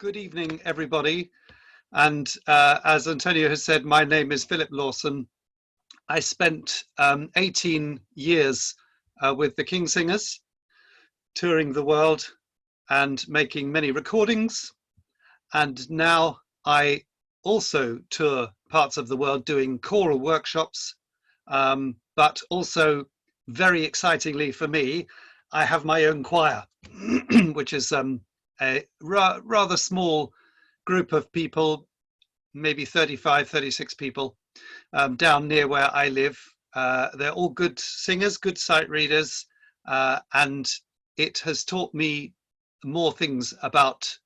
Good evening, everybody. And as Antonio has said, my name is Philip Lawson. I spent 18 years with the King Singers, touring the world and making many recordings. And now I also tour parts of the world doing choral workshops. But also, very excitingly for me, I have my own choir, which is a rather small group of people, maybe 35, 36 people, down near where I live. They're all good singers, good sight readers, and it has taught me more things about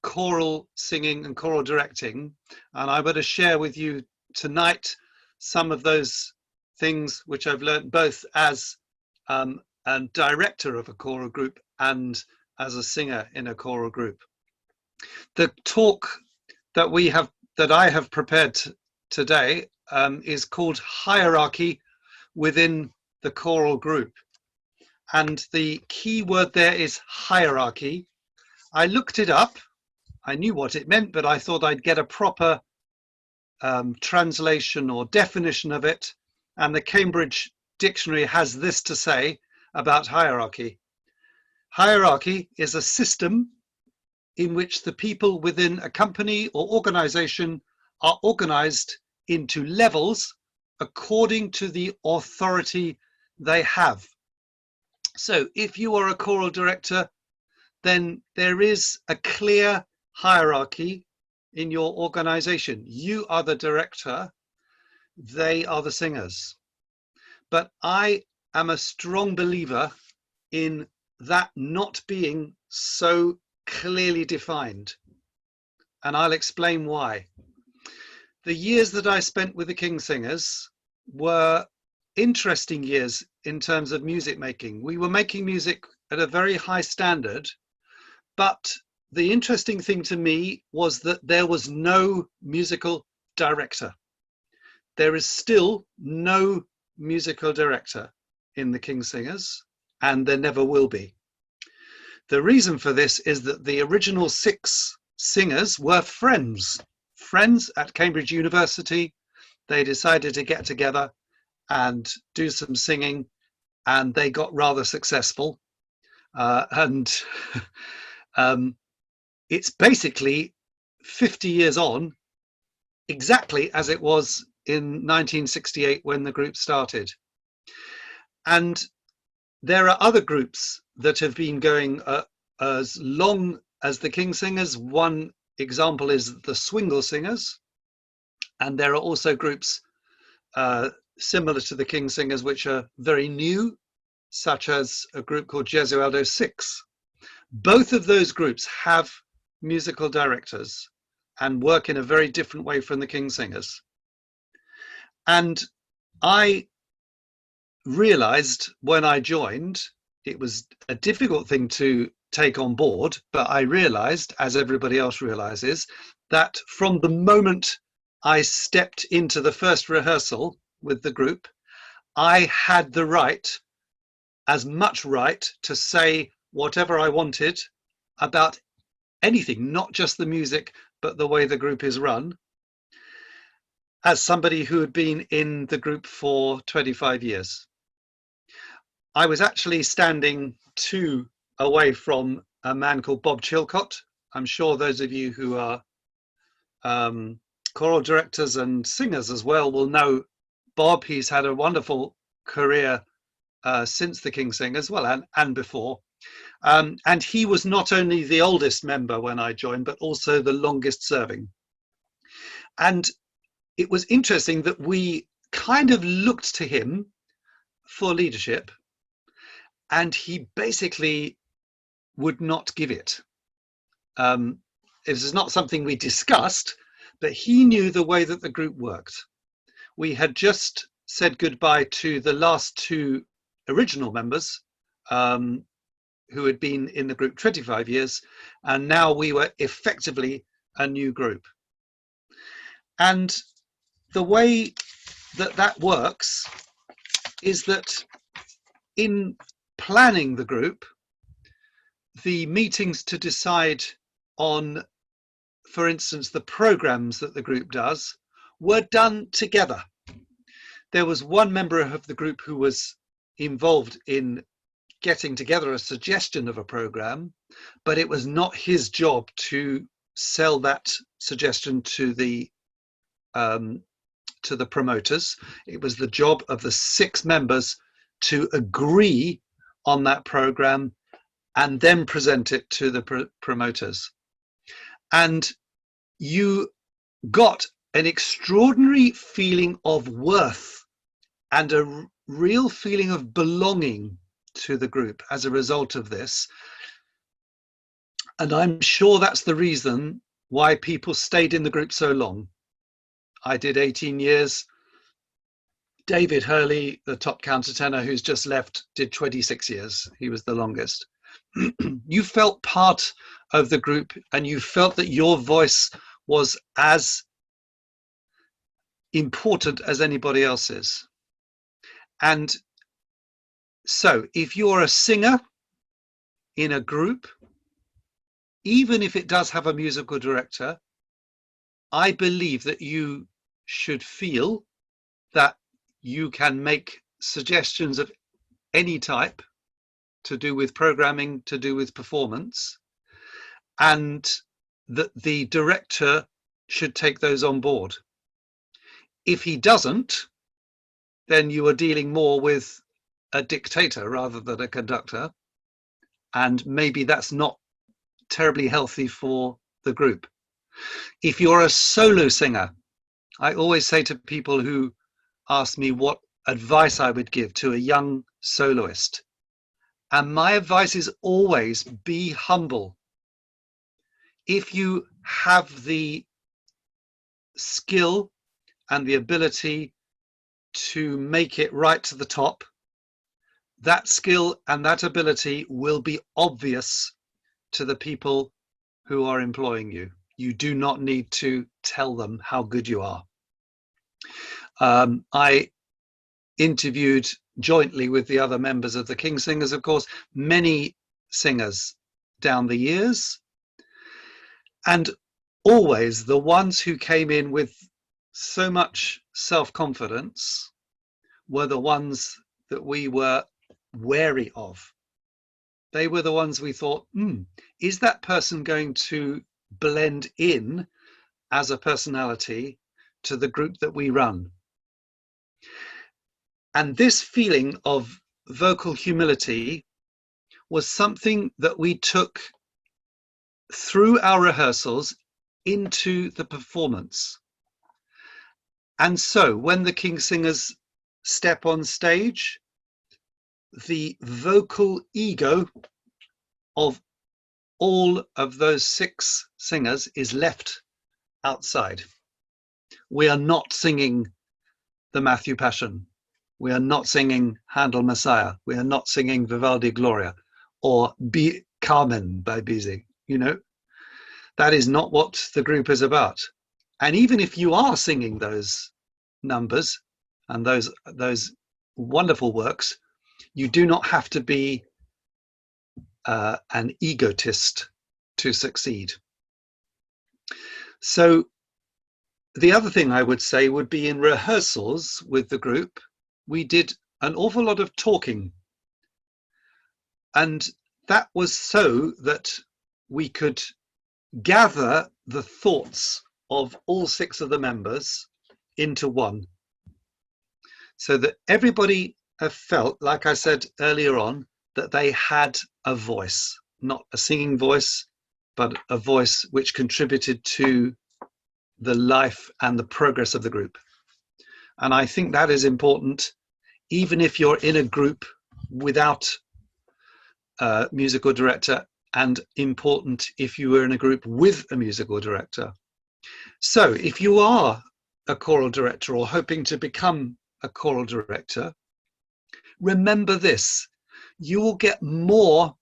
choral singing and choral directing. And I want to share with you tonight some of those things which I've learned both as a director of a choral group and as a singer in a choral group. The talk that I have prepared today is called Hierarchy Within the Choral Group. And the key word there is hierarchy. I looked it up. I knew what it meant, but I thought I'd get a proper translation or definition of it. And the Cambridge Dictionary has this to say about hierarchy. Hierarchy is a system in which the people within a company or organization are organized into levels according to the authority they have. So if you are a choral director, then there is a clear hierarchy in your organization. You are the director, they are the singers. But I am a strong believer in that not being so clearly defined. And I'll explain why. The years that I spent with the King Singers were interesting years in terms of music making. We were making music at a very high standard, but the interesting thing to me was that there was no musical director. There is still no musical director in the King Singers, and there never will be. The reason for this is that the original 6 singers were friends at Cambridge University. They decided to get together and do some singing, and they got rather successful. It's basically 50 years on, exactly as it was in 1968 when the group started. And there are other groups that have been going as long as the King Singers. One example is the Swingle Singers. And there are also groups similar to the King Singers, which are very new, such as a group called Gesualdo 6. Both of those groups have musical directors and work in a very different way from the King Singers. And I realized when I joined, it was a difficult thing to take on board, but I realized, as everybody else realizes, that from the moment I stepped into the first rehearsal with the group, I had the right, as much right, to say whatever I wanted about anything, not just the music, but the way the group is run, as somebody who had been in the group for 25 years. I was actually standing 2 away from a man called Bob Chilcott. I'm sure those of you who are choral directors and singers as well will know Bob. He's had a wonderful career since the King Singers, well, and before. And he was not only the oldest member when I joined, but also the longest serving. And it was interesting that we kind of looked to him for leadership, and he basically would not give it. This is not something we discussed, but he knew the way that the group worked. We had just said goodbye to the last 2 original members who had been in the group 25 years, and now we were effectively a new group. And the way that that works is that in planning the group, the meetings to decide on, for instance, the programs that the group does were done together. There was one member of the group who was involved in getting together a suggestion of a program, but it was not his job to sell that suggestion to the promoters. It was the job of the 6 members to agree on that program and then present it to the promoters. And you got an extraordinary feeling of worth and a real feeling of belonging to the group as a result of this. And I'm sure that's the reason why people stayed in the group so long. I did 18 years. David Hurley, the top countertenor who's just left, did 26 years. He was the longest. You felt part of the group and you felt that your voice was as important as anybody else's. And so if you're a singer in a group, even if it does have a musical director, I believe that you should feel that you can make suggestions of any type to do with programming, to do with performance, and that the director should take those on board. If he doesn't, then you are dealing more with a dictator rather than a conductor, and maybe that's not terribly healthy for the group. If you're a solo singer, I always say to people who ask me what advice I would give to a young soloist, and my advice is always be humble. If you have the skill and the ability to make it right to the top, that skill and that ability will be obvious to the people who are employing you. You do not need to tell them how good you are. I interviewed jointly with the other members of the King's Singers, of course, many singers down the years. And always the ones who came in with so much self-confidence were the ones that we were wary of. They were the ones we thought, is that person going to blend in as a personality to the group that we run? And this feeling of vocal humility was something that we took through our rehearsals into the performance. And so when the King's Singers step on stage, the vocal ego of all of those 6 singers is left outside. We are not singing the Matthew Passion. We are not singing Handel Messiah. We are not singing Vivaldi Gloria or Carmen by Bizet. You know, that is not what the group is about. And even if you are singing those numbers and those wonderful works, you do not have to be an egotist to succeed. So the other thing I would say would be in rehearsals with the group, we did an awful lot of talking. And that was so that we could gather the thoughts of all 6 of the members into one. So that everybody felt, like I said earlier on, that they had a voice, not a singing voice, but a voice which contributed to the life and the progress of the group. And I think that is important, even if you're in a group without a musical director, and important if you were in a group with a musical director. So if you are a choral director or hoping to become a choral director, remember this: you will get more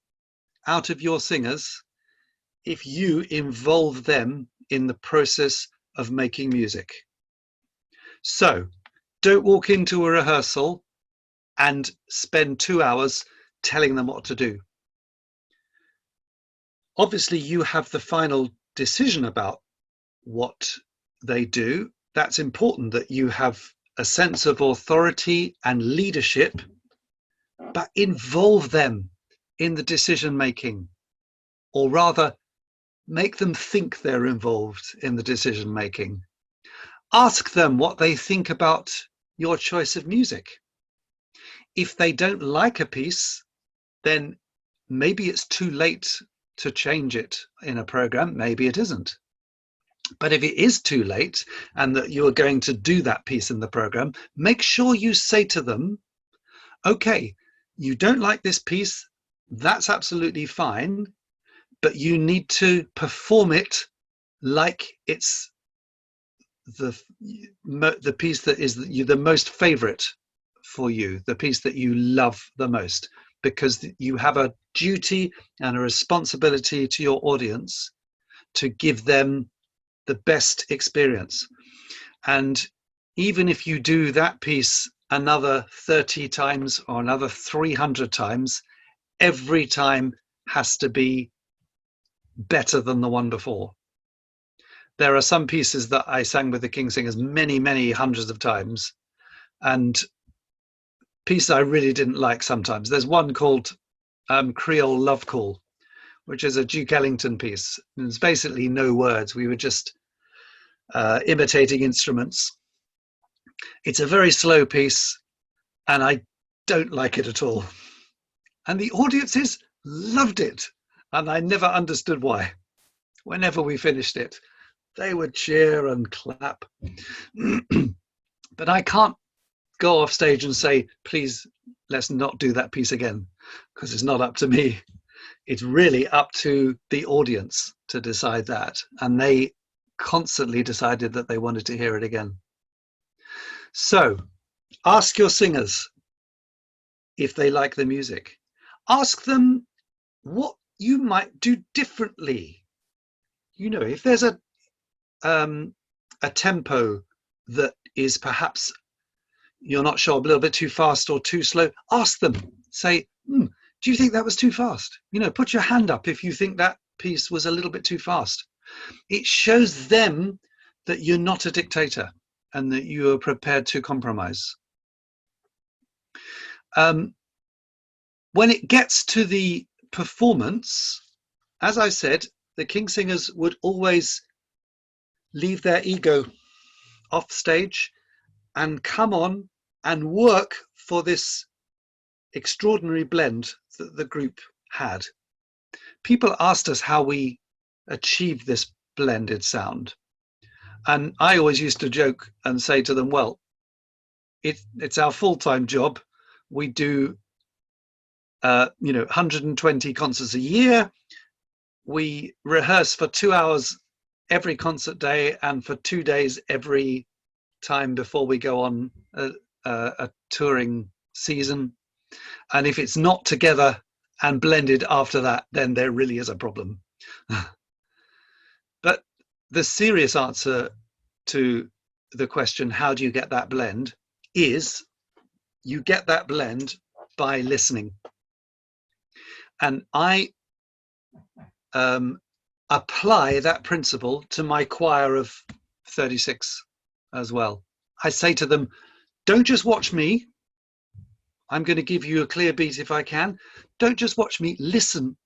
out of your singers if you involve them in the process of making music. So don't walk into a rehearsal and spend 2 hours telling them what to do. Obviously, you have the final decision about what they do. That's important, that you have a sense of authority and leadership, but involve them in the decision making, or rather make them think they're involved in the decision making. Ask them what they think about your choice of music. If they don't like a piece, then maybe it's too late to change it in a program. Maybe it isn't. But if it is too late and that you're going to do that piece in the program, make sure you say to them, okay, you don't like this piece, that's absolutely fine, but you need to perform it like it's the piece that is the most favorite for you, the piece that you love the most, because you have a duty and a responsibility to your audience to give them the best experience. And even if you do that piece another 30 times or another 300 times, every time has to be better than the one before. There are some pieces that I sang with the Kingsingers many hundreds of times, and pieces I really didn't like sometimes. There's one called Creole Love Call, which is a Duke Ellington piece. It's basically no words. We were just imitating instruments. It's a very slow piece, and I don't like it at all. And the audiences loved it, and I never understood why. Whenever we finished it, they would cheer and clap. But I can't go off stage and say, please, let's not do that piece again, because it's not up to me. It's really up to the audience to decide that. And they constantly decided that they wanted to hear it again. So ask your singers if they like the music. Ask them what you might do differently. You know, if there's a tempo that is perhaps you're not sure, a little bit too fast or too slow, ask them. Say, do you think that was too fast? You know, put your hand up if you think that piece was a little bit too fast. It shows them that you're not a dictator and that you are prepared to compromise. When it gets to the performance, as I said, the Kingsingers would always leave their ego off stage and come on and work for this extraordinary blend that the group had. People asked us how we achieved this blended sound. And I always used to joke and say to them, well, it's our full-time job. We do 120 concerts a year. We rehearse for 2 hours every concert day and for 2 days every time before we go on a touring season. And if it's not together and blended after that, then there really is a problem. But the serious answer to the question, how do you get that blend, is you get that blend by listening. And I apply that principle to my choir of 36 as well. I say to them, don't just watch me. I'm going to give you a clear beat if I can. Don't just watch me, listen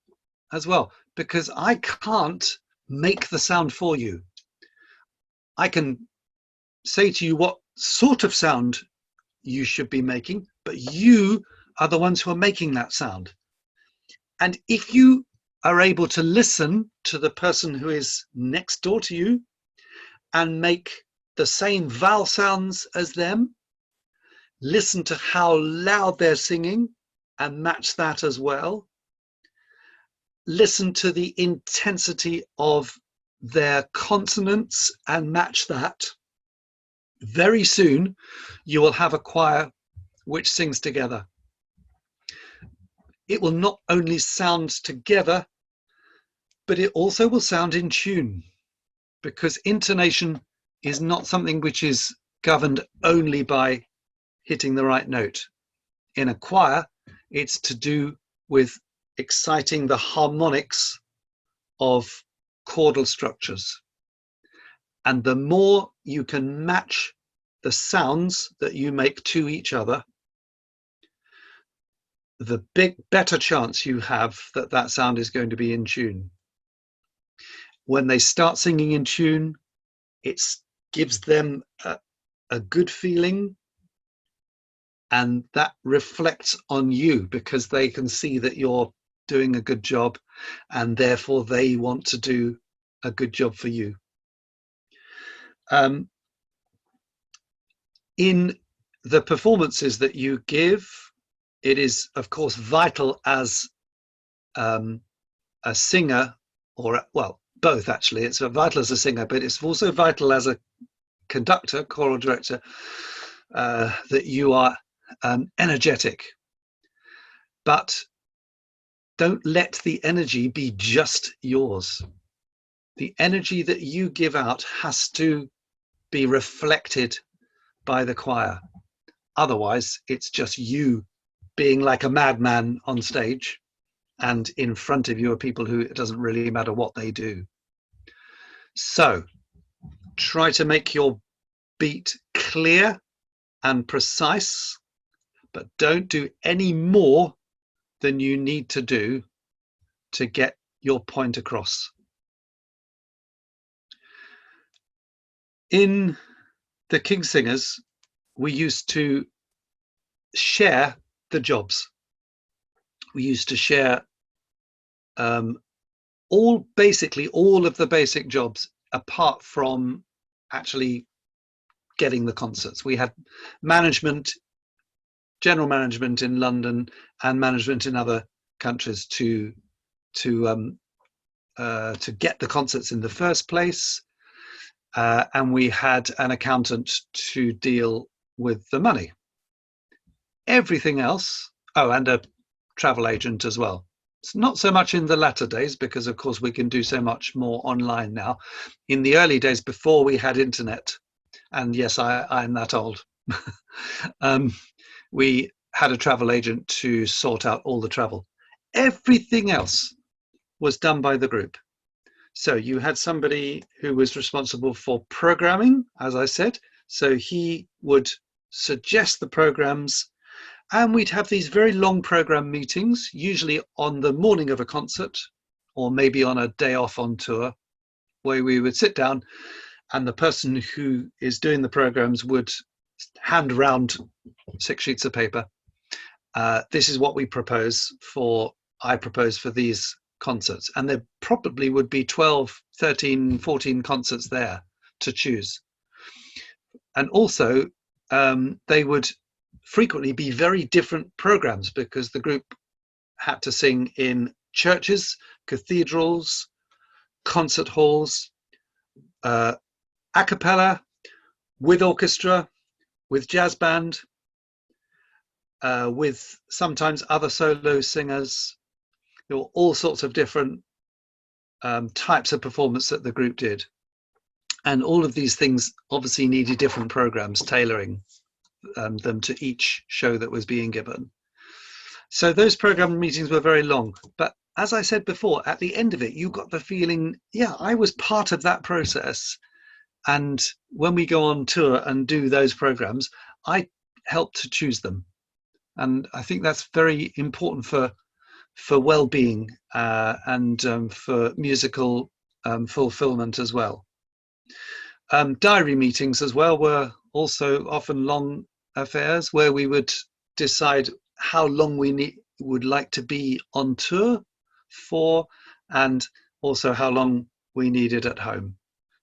as well, because I can't make the sound for you. I can say to you what sort of sound you should be making, but you are the ones who are making that sound. And if you are able to listen to the person who is next door to you and make the same vowel sounds as them, listen to how loud they're singing and match that as well. Listen to the intensity of their consonants and match that. Very soon, you will have a choir which sings together. It will not only sound together, but it also will sound in tune, because intonation is not something which is governed only by hitting the right note. In a choir, it's to do with exciting the harmonics of chordal structures. And the more you can match the sounds that you make to each other, the better chance you have that that sound is going to be in tune. When they start singing in tune, it gives them a good feeling, and that reflects on you because they can see that you're doing a good job, and therefore they want to do a good job for you. In the performances that you give, it is of course vital as a singer, or well, both actually. It's vital as a singer, but it's also vital as a conductor, choral director, that you are energetic. But don't let the energy be just yours. The energy that you give out has to be reflected by the choir. Otherwise, it's just you being like a madman on stage, and in front of you are people who it doesn't really matter what they do. So try to make your beat clear and precise, but don't do any more than you need to do to get your point across. In the King's Singers, we used to share the jobs. We used to share basically all of the basic jobs, apart from actually getting the concerts. We had management, general management in London and management in other countries to get the concerts in the first place, and we had an accountant to deal with the money. Everything else, and a travel agent as well. It's not so much in the latter days, because of course we can do so much more online now. In the early days before we had internet, and yes, I'm that old, we had a travel agent to sort out all the travel. Everything else was done by the group. So you had somebody who was responsible for programming, as I said. So he would suggest the programs, and we'd have these very long program meetings, usually on the morning of a concert, or maybe on a day off on tour, where we would sit down and the person who is doing the programs would hand around 6 sheets of paper. This is what we I propose for these concerts. And there probably would be 12, 13, 14 concerts there to choose. And also, they would frequently be very different programs, because the group had to sing in churches, cathedrals, concert halls, a cappella, with orchestra, with jazz band, with sometimes other solo singers. There were all sorts of different types of performance that the group did. And all of these things obviously needed different programs, tailoring them to each show that was being given. So those program meetings were very long. But as I said before, at the end of it, you got the feeling, yeah, I was part of that process. And when we go on tour and do those programs, I helped to choose them. And I think that's very important for well-being and for musical fulfillment as well. Diary meetings as well were also often long affairs, where we would decide how long we would like to be on tour for, and also how long we needed at home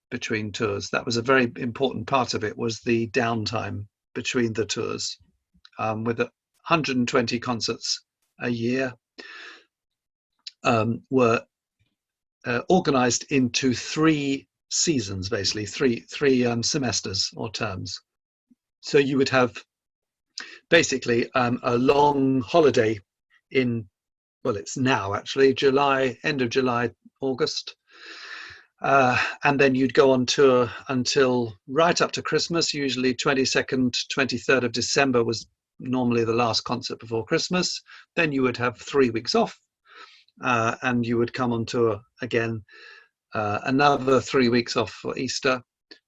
between tours. That was a very important part of it, was the downtime between the tours. With 120 concerts a year, were organized into 3 seasons, basically three semesters or terms. So you would have basically a long holiday in, well, it's now actually July, end of July, August, and then you'd go on tour until right up to Christmas. Usually 22nd, 23rd of December was normally the last concert before Christmas. Then you would have 3 weeks off, and you would come on tour again, another 3 weeks off for Easter,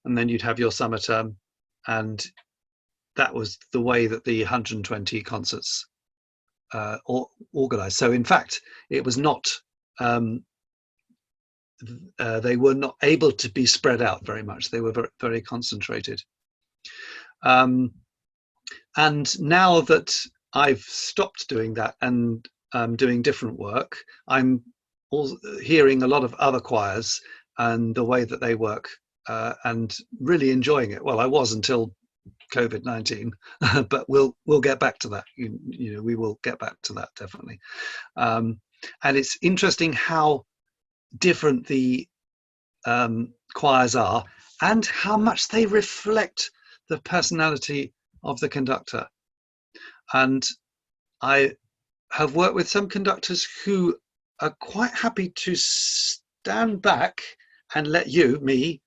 and then you'd have your summer term. And that was the way that the 120 concerts organized. So in fact, it was not, they were not able to be spread out very much. They were very, very concentrated. And now that I've stopped doing that and doing different work, I'm also hearing a lot of other choirs and the way that they work, and really enjoying it. Well, I was until COVID-19, but we'll get back to that. You know, we will get back to that definitely. And it's interesting how different the choirs are and how much they reflect the personality of the conductor. And I have worked with some conductors who are quite happy to stand back and let me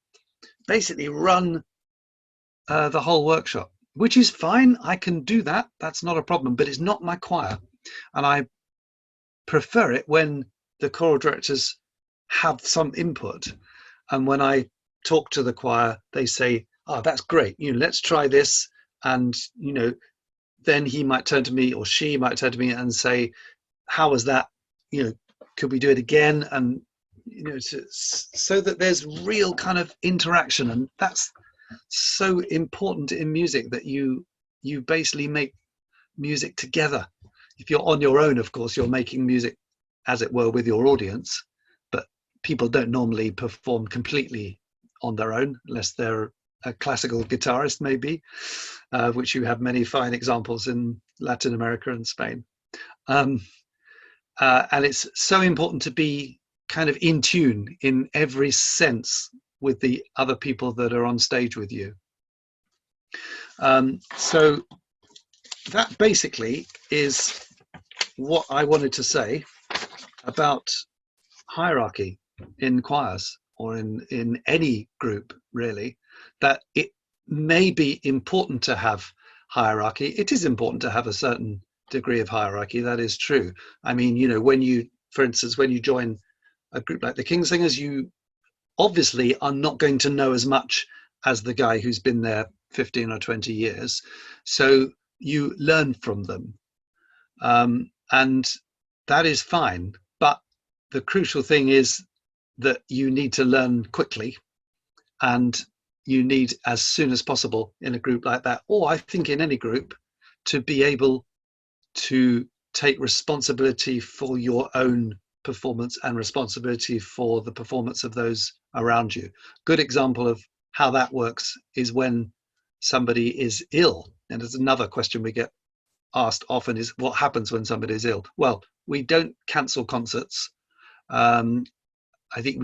basically run the whole workshop, which is fine. I can do that. That's not a problem, but it's not my choir. And I prefer it when the choral directors have some input. And when I talk to the choir, they say, oh, that's great. You know, let's try this. And, you know, then he might turn to me, or she might turn to me and say, how was that? You know, could we do it again? And, you know, so that there's real kind of interaction. And that's so important in music, that you basically make music together. If you're on your own, of course, you're making music, as it were, with your audience, but people don't normally perform completely on their own unless they're a classical guitarist, maybe, which you have many fine examples in Latin America and Spain. And it's so important to be kind of in tune in every sense with the other people that are on stage with you. So that basically is what I wanted to say about hierarchy in choirs, or in any group, really, that it may be important to have hierarchy. It is important to have a certain degree of hierarchy. That is true. I mean, you know, when you, for instance, when you join a group like the Kingsingers, you obviously are not going to know as much as the guy who's been there 15 or 20 years. So you learn from them. And that is fine. But the crucial thing is that you need to learn quickly, and you need, as soon as possible in a group like that, or I think in any group, to be able to take responsibility for your own performance and responsibility for the performance of those around you. Good example of how that works is when somebody is ill. And there's another question we get asked often, is what happens when somebody is ill? Well, we don't cancel concerts. I think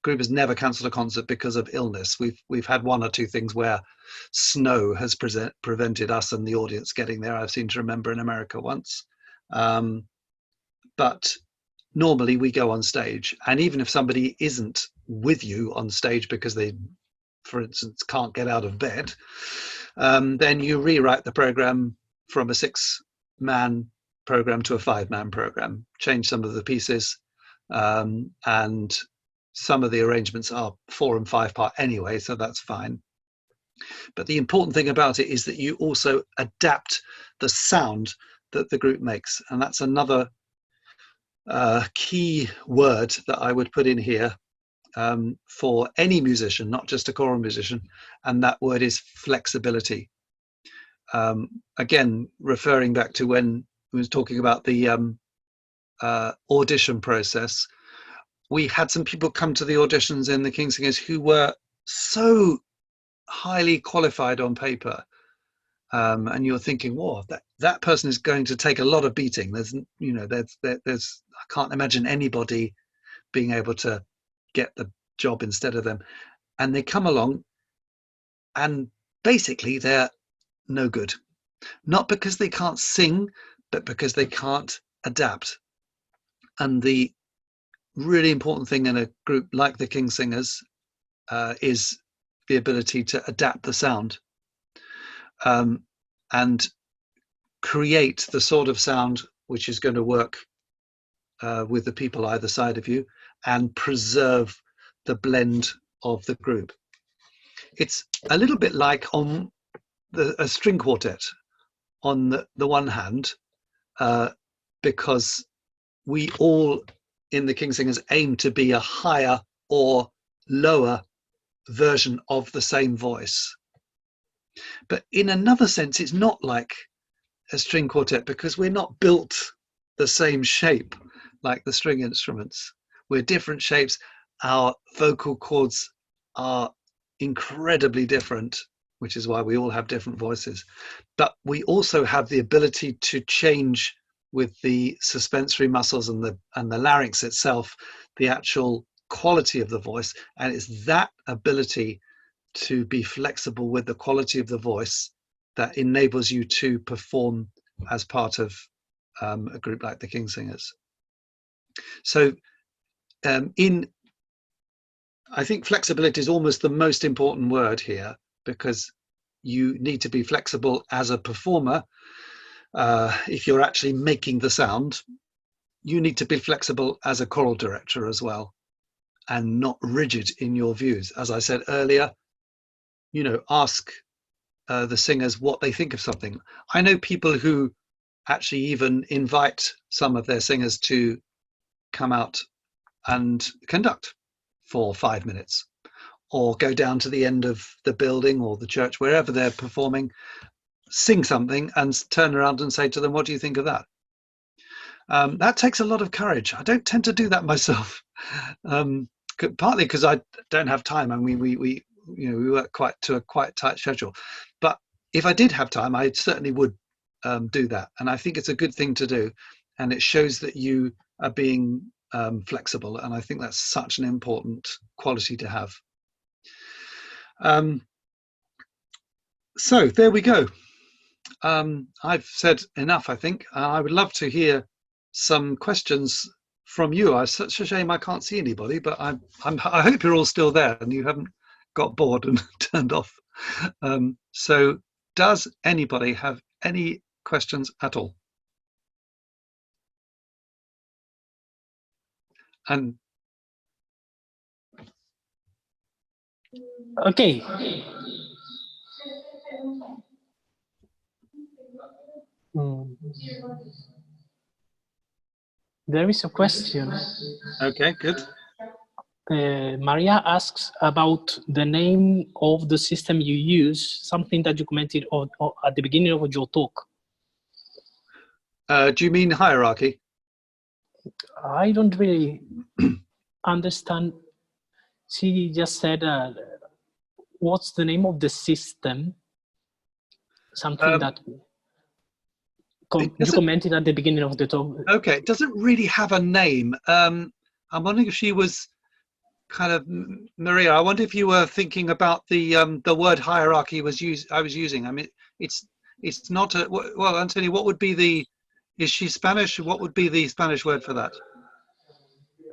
group has never cancelled a concert because of illness. We've had one or two things where snow has prevented us and the audience getting there. I seem to remember in America once. But normally we go on stage, and even if somebody isn't with you on stage because they, for instance, can't get out of bed, then you rewrite the program from a 6-man program to a 5-man program, change some of the pieces, and some of the arrangements are 4 and 5 part anyway, so that's fine. But the important thing about it is that you also adapt the sound that the group makes, and that's another key word that I would put in here for any musician, not just a choral musician, and that word is flexibility. Again, referring back to when we was talking about the audition process, we had some people come to the auditions in the Kingsingers who were so highly qualified on paper, and you're thinking, whoa, that person is going to take a lot of beating. There's I can't imagine anybody being able to get the job instead of them. And they come along and basically they're no good, not because they can't sing, but because they can't adapt. And the really important thing in a group like the Kingsingers is the ability to adapt the sound, and create the sort of sound which is going to work with the people either side of you and preserve the blend of the group. It's a little bit like on a string quartet on the one hand, because we all in the Kingsingers aim to be a higher or lower version of the same voice. But in another sense, it's not like a string quartet because we're not built the same shape like the string instruments. We're different shapes. Our vocal cords are incredibly different, which is why we all have different voices. But we also have the ability to change with the suspensory muscles and the larynx itself, the actual quality of the voice. And it's that ability to be flexible with the quality of the voice that enables you to perform as part of a group like the Kingsingers. So I think flexibility is almost the most important word here, because you need to be flexible as a performer. If you're actually making the sound, you need to be flexible as a choral director as well, and not rigid in your views. As I said earlier, ask the singers what they think of something. I know people who actually even invite some of their singers to come out and conduct for 5 minutes, or go down to the end of the building or the church, wherever they're performing, sing something and turn around and say to them, what do you think of that? That takes a lot of courage. I don't tend to do that myself, partly because I don't have time. I mean, we work to a quite tight schedule. But if I did have time, I certainly would do that. And I think it's a good thing to do. And it shows that you are being flexible. And I think that's such an important quality to have. So there we go. I've said enough, I think. I would love to hear some questions from you. It's such a shame I can't see anybody, but I hope you're all still there and you haven't got bored and turned off. So does anybody have any questions at all? And okay. There is a question. Okay, good. Maria asks about the name of the system you use, something that you commented on at the beginning of your talk. Do you mean hierarchy? I don't really understand. She just said, what's the name of the system? Something that you commented at the beginning of the talk. Okay, it doesn't really have a name. I'm wondering if she was kind of, Maria, I wonder if you were thinking about the word hierarchy I was using. I mean, it's not a, well, Anthony, what would be is she Spanish? What would be the Spanish word for that?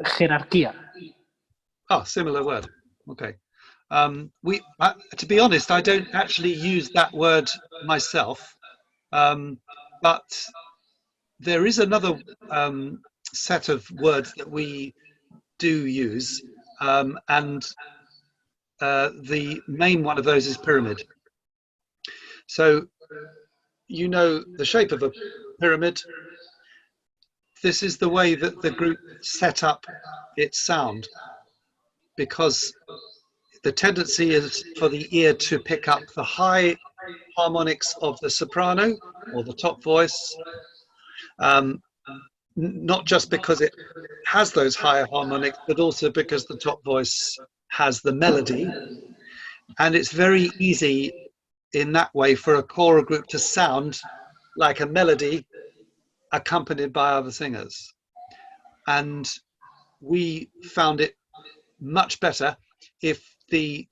Jerarquía. Oh, similar word. Okay. To be honest, I don't actually use that word myself, but there is another set of words that we do use, and the main one of those is pyramid. So the shape of a pyramid. This is the way that the group set up its sound, because the tendency is for the ear to pick up the high harmonics of the soprano or the top voice, not just because it has those higher harmonics, but also because the top voice has the melody. And it's very easy in that way for a choral group to sound like a melody accompanied by other singers. And we found it much better if the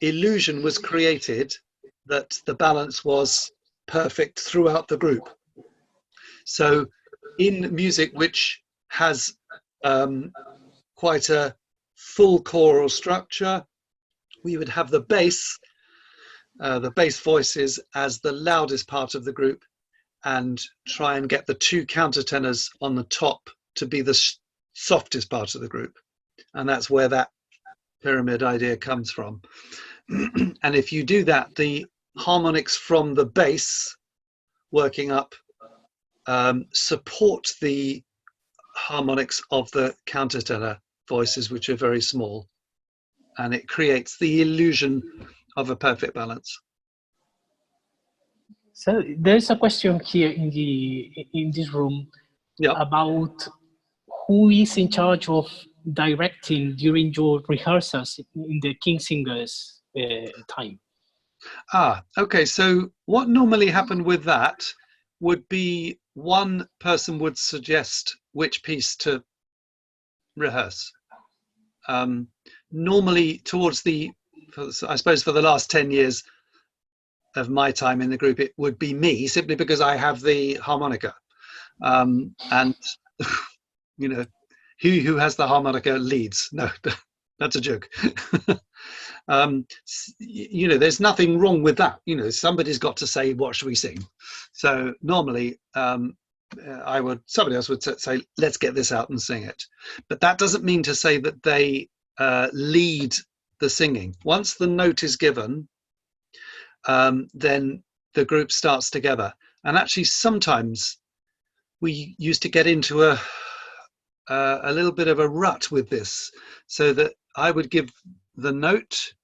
illusion was created that the balance was perfect throughout the group. So in music which has quite a full choral structure, we would have the bass voices as the loudest part of the group, and try and get the two countertenors on the top to be the softest part of the group. And that's where that pyramid idea comes from. And if you do that, the harmonics from the bass working up support the harmonics of the countertenor voices, which are very small, and it creates the illusion of a perfect balance. So there's a question here in this room about who is in charge of directing during your rehearsals in the King Singers time. Okay. So what normally happened with that would be one person would suggest which piece to rehearse. Normally towards I suppose for the last 10 years of my time in the group, it would be me, simply because I have the harmonica. And, you know, who has the harmonica leads. No, that's a joke. You know, there's nothing wrong with that. You know, somebody's got to say, what should we sing? So normally somebody else would say, let's get this out and sing it. But that doesn't mean to say that they lead the singing. Once the note is given, then the group starts together. And actually, sometimes we used to get into a little bit of a rut with this, so that I would give the note,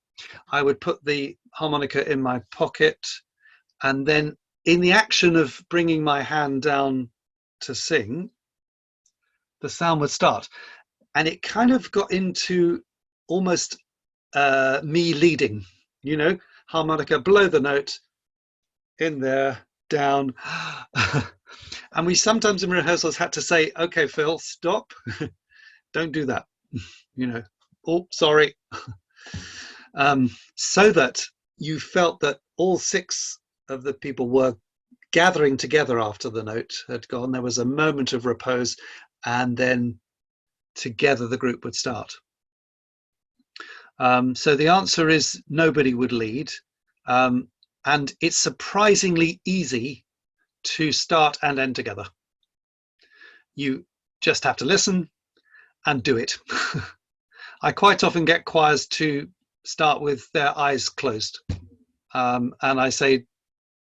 I would put the harmonica in my pocket, and then in the action of bringing my hand down to sing, the sound would start. And it kind of got into almost me leading, you know, harmonica, blow the note, in there, down. And we sometimes in rehearsals had to say, okay, Phil, stop. Don't do that. You know, oh, sorry. So that you felt that all 6 of the people were gathering together after the note had gone. There was a moment of repose, and then together the group would start. So the answer is nobody would lead. And it's surprisingly easy to start and end together. You just have to listen and do it. I quite often get choirs to start with their eyes closed. And I say,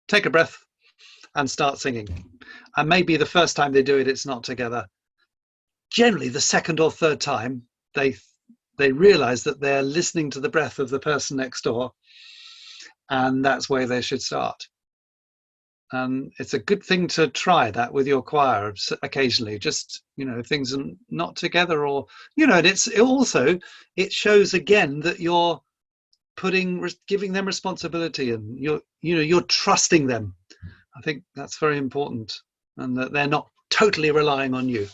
take a breath and start singing. And maybe the first time they do it, it's not together. Generally, the second or third time, they realize that they're listening to the breath of the person next door, and that's where they should start. And it's a good thing to try that with your choir occasionally, just, you know, things are not together, or, you know, and it shows again that you're giving them responsibility, and you're trusting them. I think that's very important, and that they're not totally relying on you.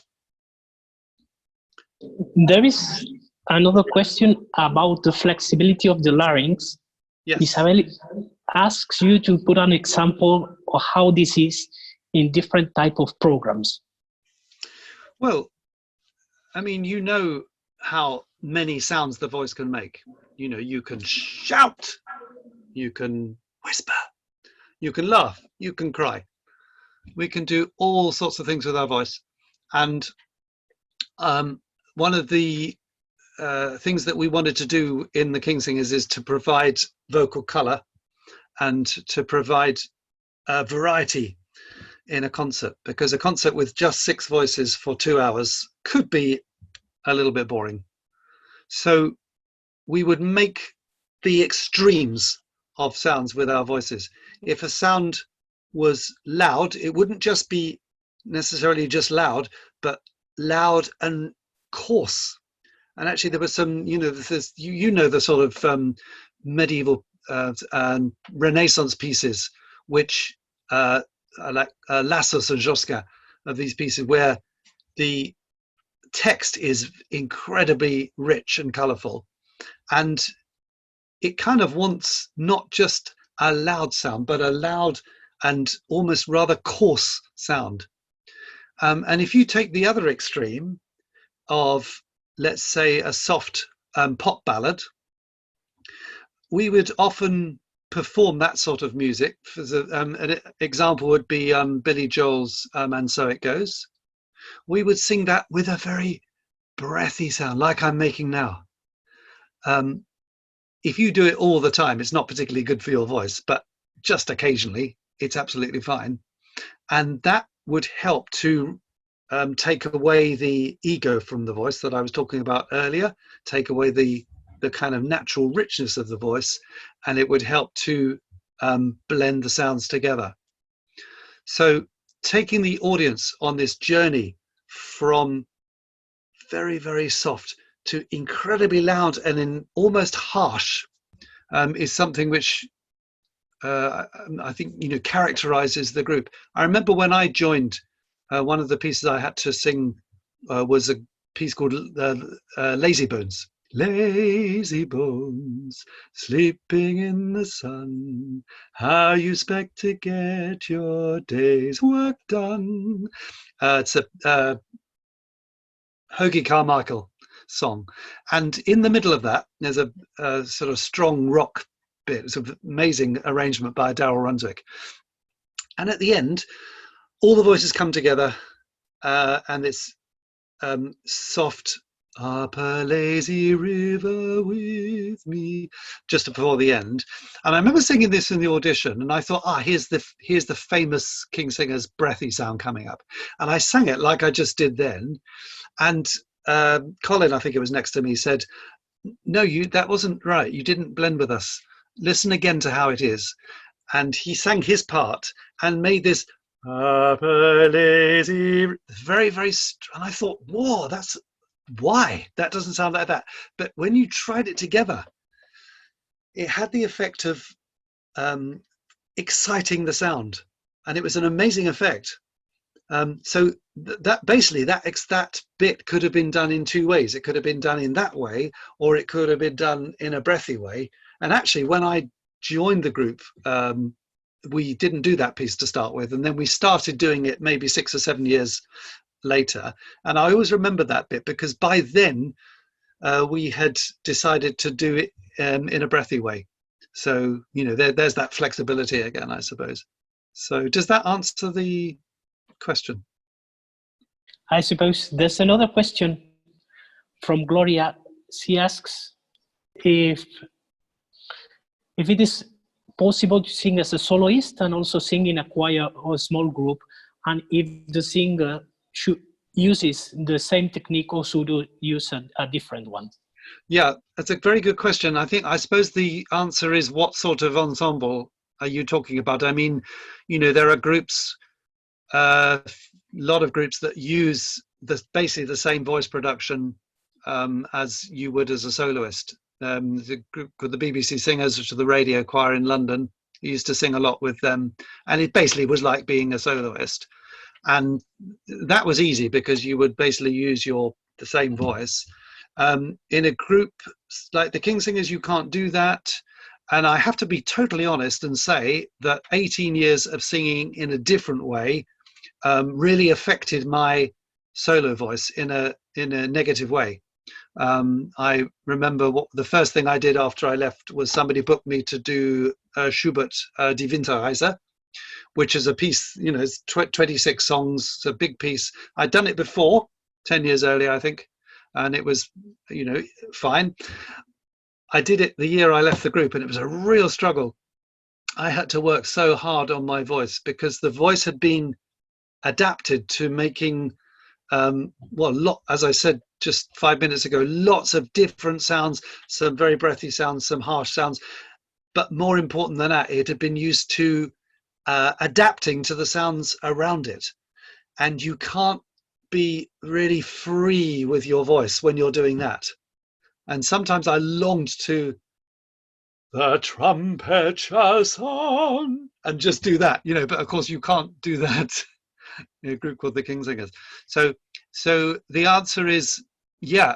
There is another question about the flexibility of the larynx. Yes. Isabel asks you to put an example of how this is in different type of programs. Well, I mean, you know how many sounds the voice can make. You know, you can shout, you can whisper, you can laugh, you can cry. We can do all sorts of things with our voice. And one of the things that we wanted to do in the King Singers is to provide vocal color and to provide variety in a concert, because a concert with just 6 voices for 2 hours could be a little bit boring. So we would make the extremes of sounds with our voices. If a sound was loud, it wouldn't just be necessarily just loud, but loud and coarse. And actually there was some, you know, the sort of medieval Renaissance pieces, which are like Lassos and Josquin, of these pieces where the text is incredibly rich and colorful, and it kind of wants not just a loud sound, but a loud and almost rather coarse sound. And if you take the other extreme of, let's say, a soft pop ballad, we would often perform that sort of music. An example would be Billy Joel's And So It Goes. We would sing that with a very breathy sound, like I'm making now. If you do it all the time, it's not particularly good for your voice, but just occasionally, it's absolutely fine. And that would help to take away the ego from the voice that I was talking about earlier, take away the kind of natural richness of the voice, and it would help to blend the sounds together. So taking the audience on this journey from very, very soft to incredibly loud and in almost harsh is something which I think characterizes the group. I remember when I joined, one of the pieces I had to sing was a piece called Lazy Bones. Lazy bones, sleeping in the sun, how you expect to get your day's work done. It's a Hoagie Carmichael song, and in the middle of that there's a sort of strong rock bit. It's an amazing arrangement by Darryl Runswick, and at the end all the voices come together and it's soft, up a lazy river with me, just before the end. And I remember singing this in the audition, and I thought, here's the famous King Singers breathy sound coming up, and I sang it like I just did then. And Colin, I think it was next to me, said, no, that wasn't right, you didn't blend with us, listen again to how it is. And he sang his part and made this up a lazy, very, very, and I thought, whoa, why that doesn't sound like that. But when you tried it together, it had the effect of exciting the sound, and it was an amazing effect. So that basically that bit could have been done in two ways. It could have been done in that way, or it could have been done in a breathy way. And actually, when I joined the group, we didn't do that piece to start with, and then we started doing it maybe 6 or 7 years later. And I always remember that bit because by then we had decided to do it in a breathy way. So there's that flexibility again, I suppose. So does that answer the question? I suppose there's another question from Gloria. She asks if it is possible to sing as a soloist and also sing in a choir or a small group, and if the singer uses the same technique or should use a different one. Yeah, that's a very good question. I suppose the answer is, what sort of ensemble are you talking about? I mean, there are groups, a lot of groups that use basically the same voice production as you would as a soloist. The group called the BBC Singers, which are the radio choir in London, I used to sing a lot with them, and it basically was like being a soloist. And that was easy because you would basically use the same voice. In a group like the King Singers, you can't do that. And I have to be totally honest and say that 18 years of singing in a different way really affected my solo voice in a negative way. I remember the first thing I did after I left was somebody booked me to do Schubert Die Winterreise, which is a piece, it's 26 songs, it's a big piece. I'd done it before, 10 years earlier, I think, and it was, fine. I did it the year I left the group, and it was a real struggle. I had to work so hard on my voice because the voice had been adapted to making, as I said just 5 minutes ago, lots of different sounds, some very breathy sounds, some harsh sounds. But more important than that, it had been used to adapting to the sounds around it. And you can't be really free with your voice when you're doing that. And sometimes I longed to the trumpet shall sound and just do that, but of course you can't do that in a group called the King Singers. So the answer is, yeah,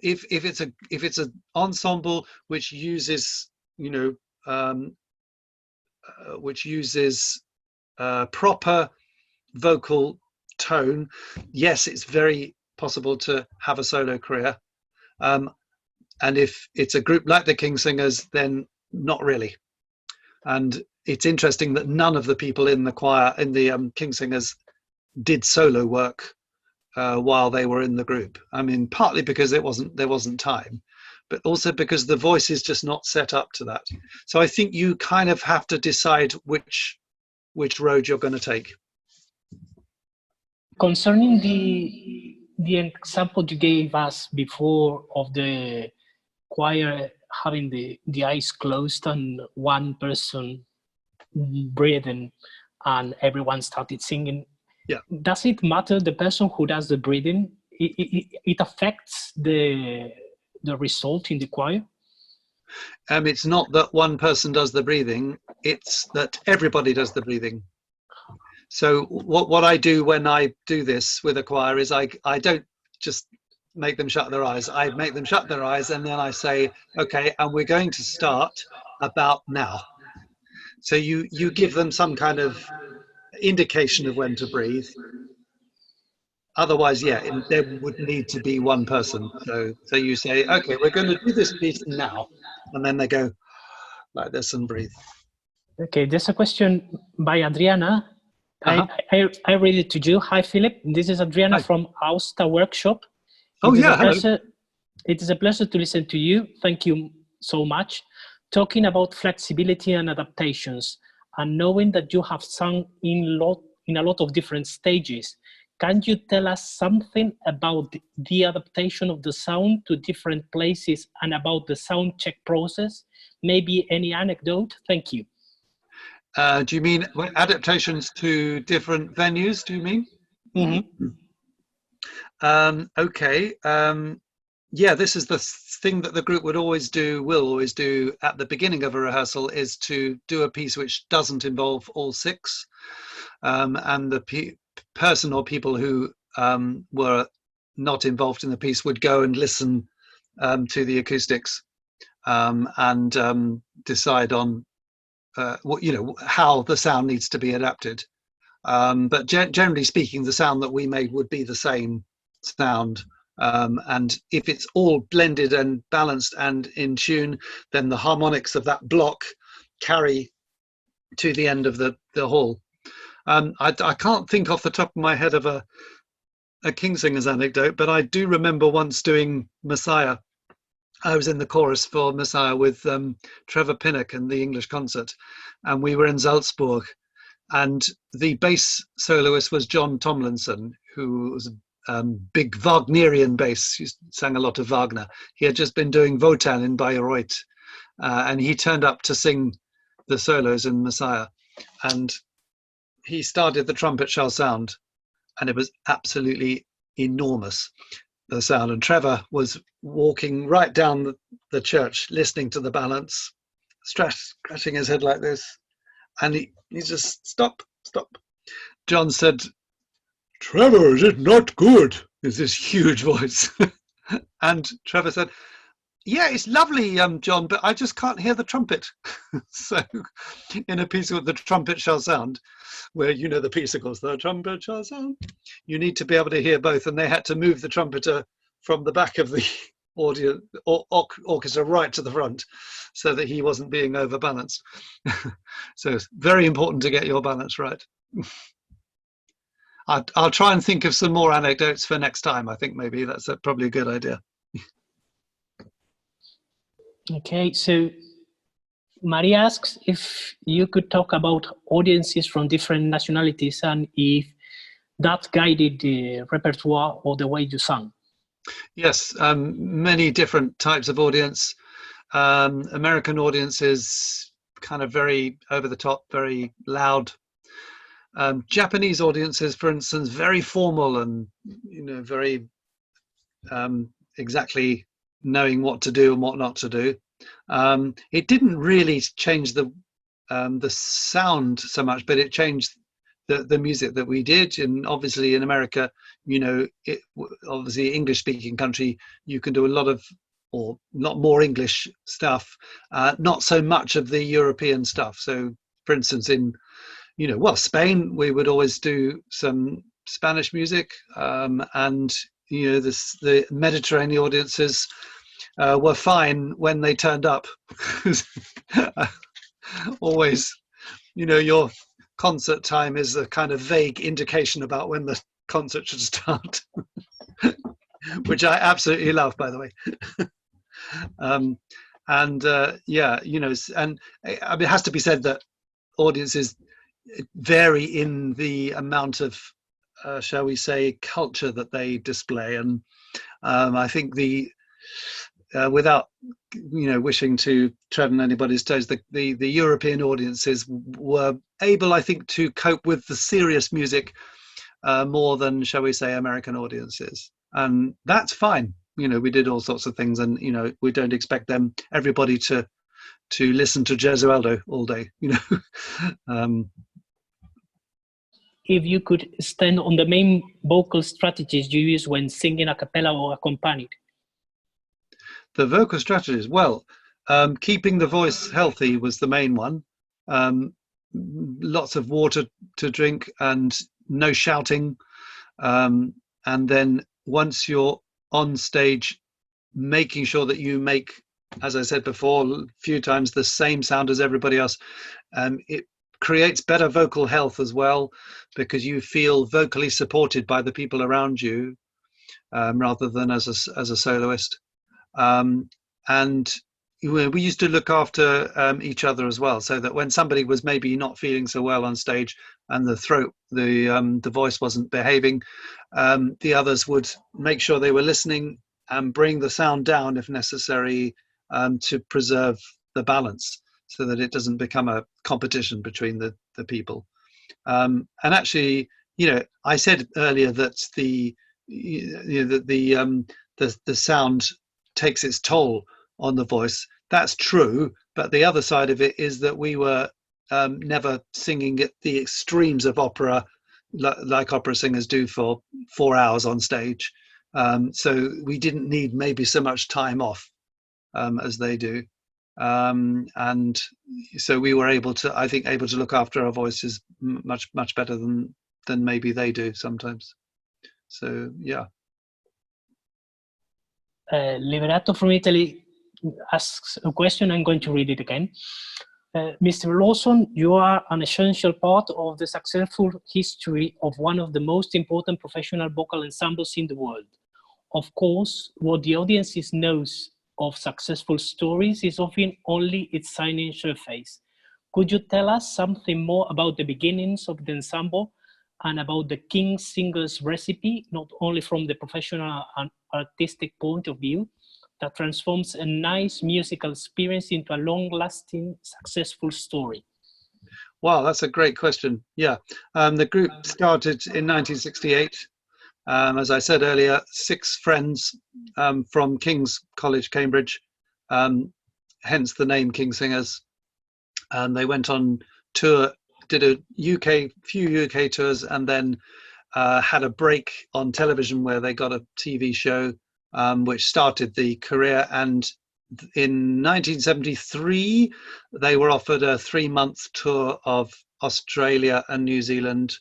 if it's an ensemble which uses proper vocal tone, yes, it's very possible to have a solo career. And if it's a group like the King Singers, then not really. And it's interesting that none of the people in the choir, in the Kingsingers, did solo work while they were in the group. I mean, partly because there wasn't time, but also because the voice is just not set up to that. So I think you kind of have to decide which road you're going to take. Concerning the example you gave us before of the choir having the eyes closed and one person breathing and everyone started singing, does it matter the person who does the breathing? It affects the result in the choir? It's not that one person does the breathing, it's that everybody does the breathing. So what I do when I do this with a choir is I don't just make them shut their eyes. I make them shut their eyes and then I say, okay, and we're going to start about now. So you give them some kind of indication of when to breathe. Otherwise, there would need to be one person. So you say, okay, we're going to do this piece now. And then they go like this and breathe. Okay, there's a question by Adriana. I read it to you. Hi, Philip. This is Adriana from Austa Workshop. Hello. It is a pleasure to listen to you. Thank you so much. Talking about flexibility and adaptations, and knowing that you have sung in a lot of different stages, can you tell us something about the adaptation of the sound to different places and about the sound check process? Maybe any anecdote? Thank you. Do you mean adaptations to different venues, do you mean? Mm-hmm. Okay. This is the thing that the group will always do at the beginning of a rehearsal, is to do a piece which doesn't involve all six. And the person or people who were not involved in the piece would go and listen to the acoustics and decide on how the sound needs to be adapted. But generally speaking, the sound that we made would be the same sound. And if it's all blended and balanced and in tune, then the harmonics of that block carry to the end of the hall. I can't think off the top of my head of a Kingsingers anecdote, but I do remember once doing Messiah. I was in the chorus for Messiah with Trevor Pinnock and the English Concert, and we were in Salzburg, and the bass soloist was John Tomlinson, who was a big Wagnerian bass. He sang a lot of Wagner. He had just been doing Wotan in Bayreuth, and he turned up to sing the solos in Messiah, and he started The Trumpet Shall Sound, and it was absolutely enormous, the sound. And Trevor was walking right down the church, listening to the balance, scratching his head like this, and he just stop. John said, "Trevor, is it not good?" Is this huge voice. And Trevor said, "Yeah, it's lovely, John, but I just can't hear the trumpet." So in a piece with The Trumpet Shall Sound, where the piece goes, "The trumpet shall sound," you need to be able to hear both, and they had to move the trumpeter from the back of the audio orchestra right to the front so that he wasn't being overbalanced. So it's very important to get your balance right. I'll try and think of some more anecdotes for next time. I think maybe that's probably a good idea. Okay, so Maria asks if you could talk about audiences from different nationalities and if that guided the repertoire or the way you sang. Yes, many different types of audience. American audiences, kind of very over the top, very loud. Japanese audiences, for instance, very formal and very exactly knowing what to do and what not to do. It didn't really change the sound so much, but it changed the music that we did. And obviously in America, obviously English-speaking country, you can do a lot of, or not more English stuff, not so much of the European stuff. So, for instance, in Spain, we would always do some Spanish music, and the Mediterranean audiences were fine when they turned up. always, your concert time is a kind of vague indication about when the concert should start, which I absolutely love, by the way. Yeah, and I mean, it has to be said that audiences vary in the amount of, shall we say, culture that they display. And I think without wishing to tread on anybody's toes, the European audiences were able, I think, to cope with the serious music more than, shall we say, American audiences, and that's fine. We did all sorts of things, and we don't expect everybody to listen to Gesualdo all day. If you could stand on the main vocal strategies you use when singing a cappella or accompanied. The vocal strategies, well, keeping the voice healthy was the main one. Lots of water to drink and no shouting. And then once you're on stage, making sure that you make, as I said before a few times, the same sound as everybody else. It creates better vocal health as well, because you feel vocally supported by the people around you, rather than as a soloist. And we used to look after each other as well, so that when somebody was maybe not feeling so well on stage and the voice wasn't behaving, the others would make sure they were listening and bring the sound down if necessary, to preserve the balance, so that it doesn't become a competition between the people. And actually, I said earlier that the sound takes its toll on the voice. That's true, but the other side of it is that we were never singing at the extremes of opera, like opera singers do for 4 hours on stage. So we didn't need maybe so much time off as they do. And so we were able to look after our voices much better than maybe they do sometimes. So yeah. Liberato from Italy asks a question. I'm going to read it again. Mr. Lawson, you are an essential part of the successful history of one of the most important professional vocal ensembles in the world. Of course, what the audience knows of successful stories is often only its shining surface. Could you tell us something more about the beginnings of the ensemble and about the King's Singers recipe, not only from the professional and artistic point of view, that transforms a nice musical experience into a long-lasting, successful story? Wow, that's a great question. Yeah, the group started in 1968. As I said earlier, 6 friends from King's College, Cambridge, hence the name King Singers. And they went on tour, did a few UK tours, and then had a break on television where they got a TV show, which started the career. And in 1973, they were offered a 3-month tour of Australia and New Zealand,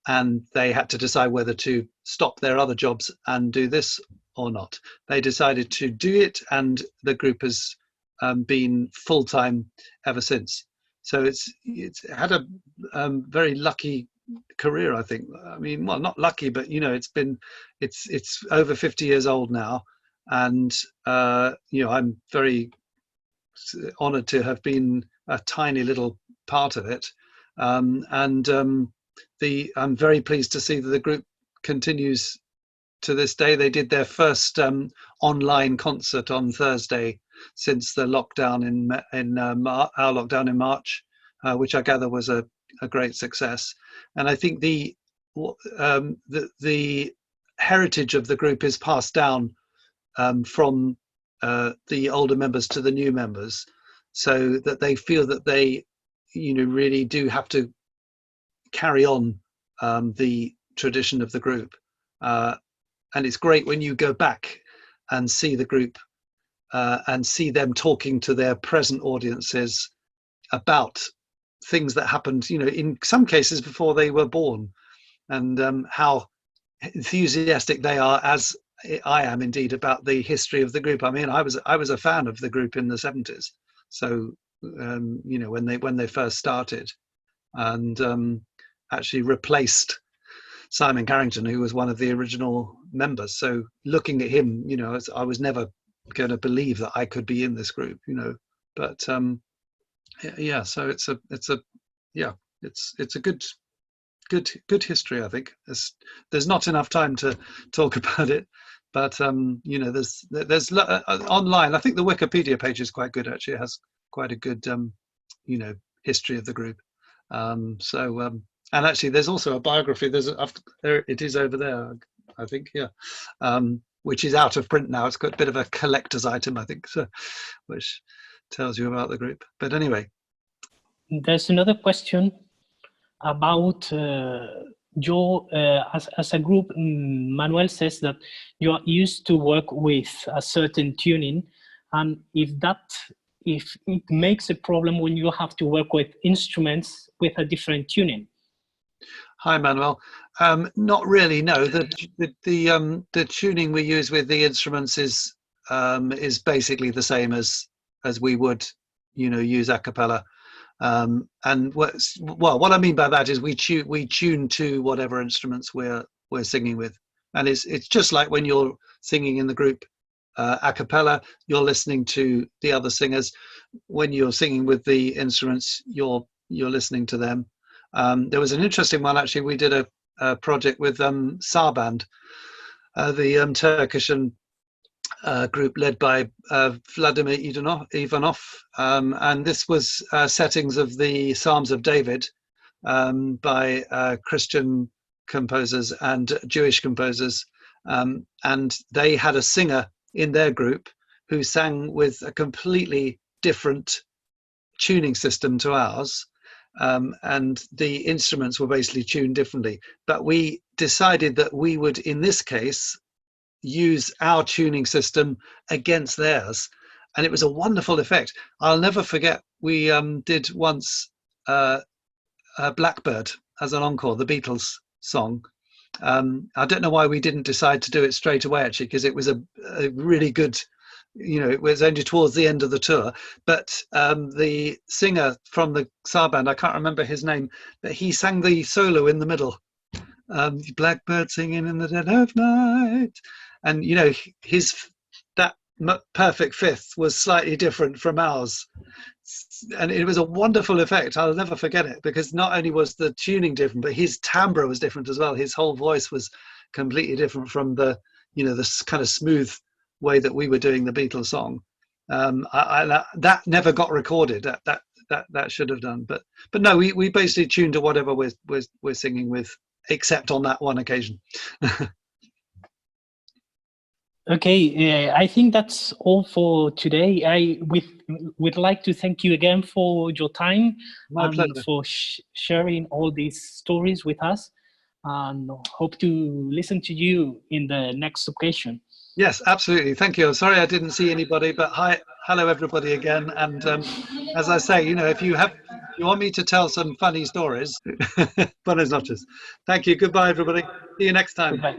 and they had to decide whether to stop their other jobs and do this or not. They decided to do it, and the group has been full-time ever since. So it's had a very lucky career, I think. I mean, well, not lucky, but it's over 50 years old now, and I'm very honored to have been a tiny little part of it, I'm very pleased to see that the group continues to this day. They did their first online concert on Thursday since the lockdown our lockdown in March, which I gather was a great success. And I think the heritage of the group is passed down from the older members to the new members, so that they feel that they really do have to carry on the tradition of the group. And it's great when you go back and see the group and see them talking to their present audiences about things that happened, in some cases before they were born, and how enthusiastic they are, as I am indeed, about the history of the group. I mean, I was a fan of the group in the 70s, so you know, when they first started, and actually replaced Simon Carrington, who was one of the original members. So looking at him, you know, I was never going to believe that I could be in this group, you know. But yeah, so it's a good history. I think there's not enough time to talk about it, but you know, there's online. I think the Wikipedia page is quite good. Actually, it has quite a good you know, history of the group. And actually, there's also a biography. There it is over there, I think. Yeah, which is out of print now. It's got a bit of a collector's item, I think, so, which tells you about the group. But anyway, there's another question about your as a group. Manuel says that you are used to work with a certain tuning, and if it makes a problem when you have to work with instruments with a different tuning. Hi, Manuel. Not really. No, the tuning we use with the instruments is basically the same as we would, you know, use a cappella. And what I mean by that is we tune to whatever instruments we're singing with, and it's just like when you're singing in the group a cappella, you're listening to the other singers. When you're singing with the instruments, you're listening to them. There was an interesting one, actually. We did a project with Sarband, the Turkish and group led by Vladimir Ivanov, and this was settings of the Psalms of David by Christian composers and Jewish composers, and they had a singer in their group who sang with a completely different tuning system to ours. And the instruments were basically tuned differently, but we decided that we would, in this case, use our tuning system against theirs, and it was a wonderful effect. I'll never forget, we did once Blackbird as an encore, the Beatles song. I don't know why we didn't decide to do it straight away, actually, because it was a really good, you know, it was only towards the end of the tour, but the singer from the Sarband, I can't remember his name, but he sang the solo in the middle, Blackbird singing in the dead of night, and you know, that perfect fifth was slightly different from ours, and it was a wonderful effect. I'll never forget it, because not only was the tuning different, but his timbre was different as well. His whole voice was completely different from the, you know, this kind of smooth way that we were doing the Beatles song. That never got recorded. That should have done, but no, we basically tuned to whatever we're singing with, except on that one occasion. Okay, I think that's all for today. I would like to thank you again for your time. My pleasure. For sharing all these stories with us, and hope to listen to you in the next occasion. Yes, absolutely. Thank you. I'm sorry I didn't see anybody, but hello everybody again. And as I say, you know, if you want me to tell some funny stories, buenas noches. Thank you. Goodbye, everybody. See you next time. Goodbye.